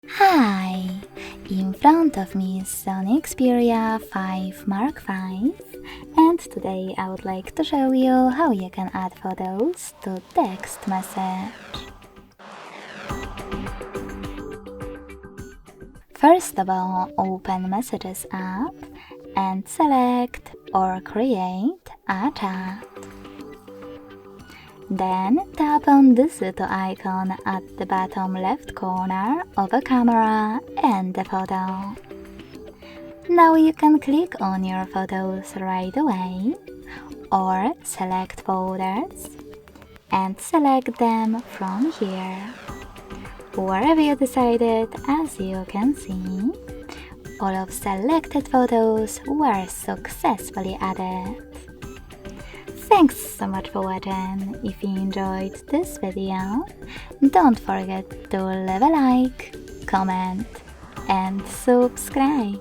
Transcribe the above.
Hi! In front of me is Sony Xperia 5 Mark V, and today I would like to show you how you can add photos to text message. First of all, open Messages app and select or create a chat. Then tap on this little icon at the bottom left corner of a camera and the photo. Now you can click on your photos right away or select folders and select them from here. Wherever you decided, as you can see, all of selected photos were successfully added. Thanks so much for watching. If you enjoyed this video, don't forget to leave a like, comment and subscribe.